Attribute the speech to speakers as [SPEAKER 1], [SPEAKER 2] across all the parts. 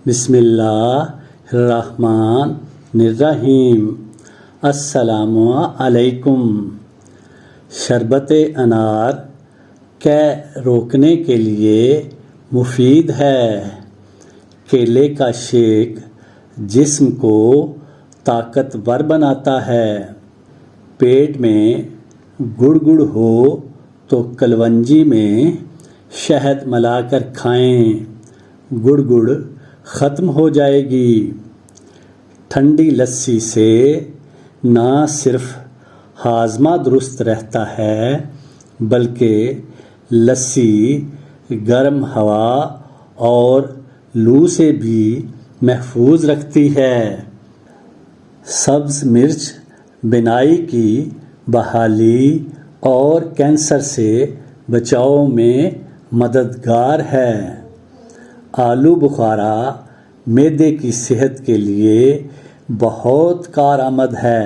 [SPEAKER 1] بسم اللہ الرحمن الرحیم۔ السلام علیکم۔ شربت انار قے روکنے کے لیے مفید ہے۔ کیلے کا شیک جسم کو طاقتور بناتا ہے۔ پیٹ میں گڑ ہو تو کلونجی میں شہد ملا کر کھائیں، گڑ ختم ہو جائے گی۔ ٹھنڈی لسی سے نہ صرف ہاضمہ درست رہتا ہے بلکہ لسی گرم ہوا اور لو سے بھی محفوظ رکھتی ہے۔ سبز مرچ بینائی کی بحالی اور کینسر سے بچاؤ میں مددگار ہے۔ آلو بخارا معدے کی صحت کے لیے بہت کارآمد ہے۔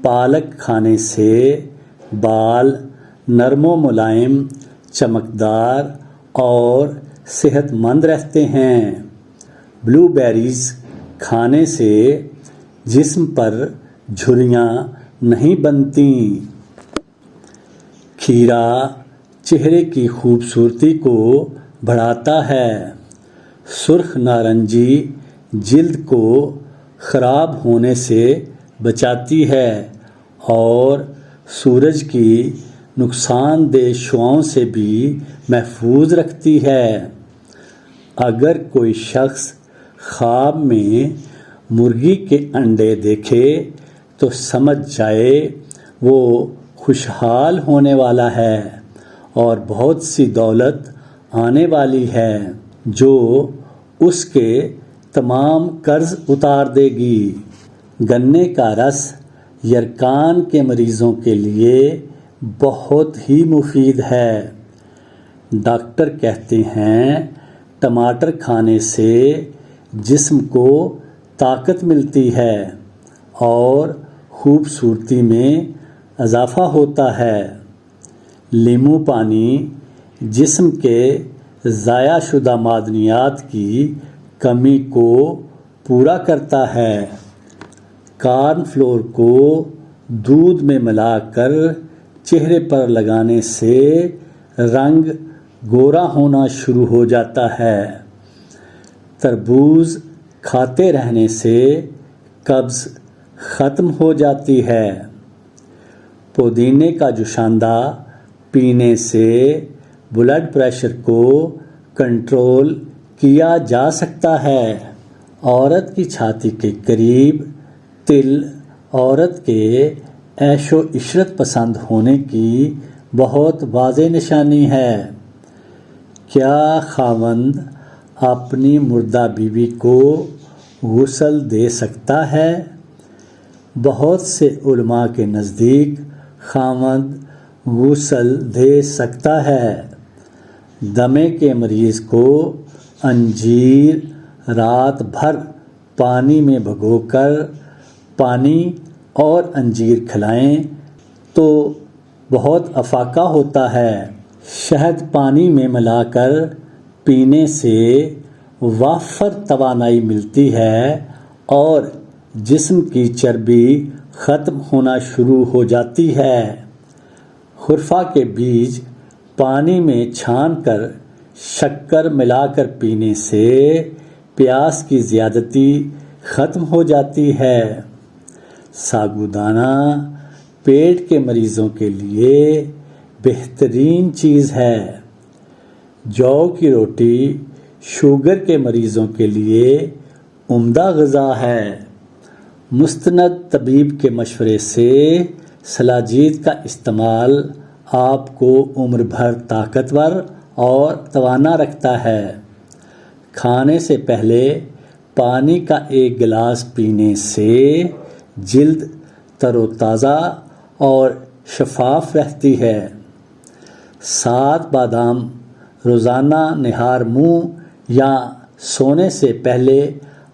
[SPEAKER 1] پالک کھانے سے بال نرم و ملائم، چمکدار اور صحت مند رہتے ہیں۔ بلو بیریز کھانے سے جسم پر جھریاں نہیں بنتیں۔ کھیرا چہرے کی خوبصورتی کو بڑھاتا ہے۔ سرخ نارنجی جلد کو خراب ہونے سے بچاتی ہے اور سورج کی نقصان دہ شعاؤں سے بھی محفوظ رکھتی ہے۔ اگر کوئی شخص خواب میں مرغی کے انڈے دیکھے تو سمجھ جائے وہ خوشحال ہونے والا ہے اور بہت سی دولت آنے والی ہے جو اس کے تمام قرض اتار دے گی۔ گنے کا رس یرقان کے مریضوں کے لیے بہت ہی مفید ہے۔ ڈاکٹر کہتے ہیں ٹماٹر کھانے سے جسم کو طاقت ملتی ہے اور خوبصورتی میں اضافہ ہوتا ہے۔ لیمو پانی جسم کے ضائع شدہ معدنیات کی کمی کو پورا کرتا ہے۔ کارن فلور کو دودھ میں ملا کر چہرے پر لگانے سے رنگ گورا ہونا شروع ہو جاتا ہے۔ تربوز کھاتے رہنے سے قبض ختم ہو جاتی ہے۔ پودینے کا جوشاندہ پینے سے بلڈ پریشر کو کنٹرول کیا جا سکتا ہے۔ عورت کی چھاتی کے قریب تل عورت کے عیش و عشرت پسند ہونے کی بہت واضح نشانی ہے۔ کیا خاوند اپنی مردہ بیوی کو غسل دے سکتا ہے؟ بہت سے علماء کے نزدیک خاوند غسل دے سکتا ہے۔ دمے کے مریض کو انجیر رات بھر پانی میں بھگو کر پانی اور انجیر کھلائیں تو بہت افاقہ ہوتا ہے۔ شہد پانی میں ملا کر پینے سے وافر توانائی ملتی ہے اور جسم کی چربی ختم ہونا شروع ہو جاتی ہے۔ خرفہ کے بیج پانی میں چھان کر شکر ملا کر پینے سے پیاس کی زیادتی ختم ہو جاتی ہے۔ ساگودانہ پیٹ کے مریضوں کے لیے بہترین چیز ہے۔ جو کی روٹی شوگر کے مریضوں کے لیے عمدہ غذا ہے۔ مستند طبیب کے مشورے سے سلاجید کا استعمال آپ کو عمر بھر طاقتور اور توانا رکھتا ہے۔ کھانے سے پہلے پانی کا ایک گلاس پینے سے جلد تر و تازہ اور شفاف رہتی ہے۔ 7 بادام روزانہ نہار منہ یا سونے سے پہلے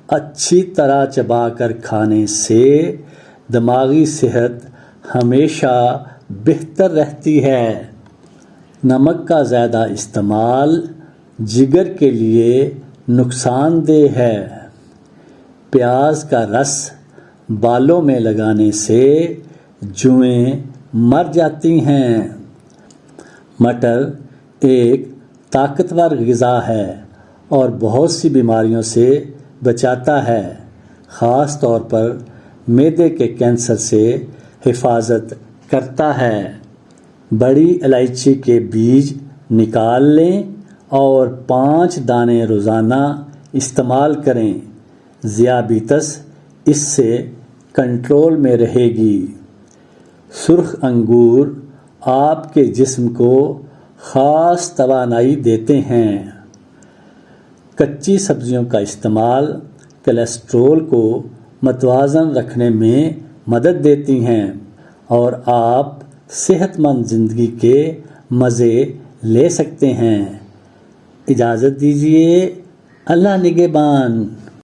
[SPEAKER 1] اچھی طرح چبا کر کھانے سے دماغی صحت ہمیشہ بہتر رہتی ہے۔ نمک کا زیادہ استعمال جگر کے لیے نقصان دہ ہے۔ پیاز کا رس بالوں میں لگانے سے جوئیں مر جاتی ہیں۔ مٹر ایک طاقتور غذا ہے اور بہت سی بیماریوں سے بچاتا ہے، خاص طور پر معدے کے کینسر سے حفاظت کرتا ہے۔ بڑی الائچی کے بیج نکال لیں اور 5 دانے روزانہ استعمال کریں۔ ذیابیطس اس سے کنٹرول میں رہے گی۔ سرخ انگور آپ کے جسم کو خاص توانائی دیتے ہیں۔ کچی سبزیوں کا استعمال کولیسٹرول کو متوازن رکھنے میں مدد دیتی ہیں اور آپ صحت مند زندگی کے مزے لے سکتے ہیں۔ اجازت دیجیے، اللہ نگہبان۔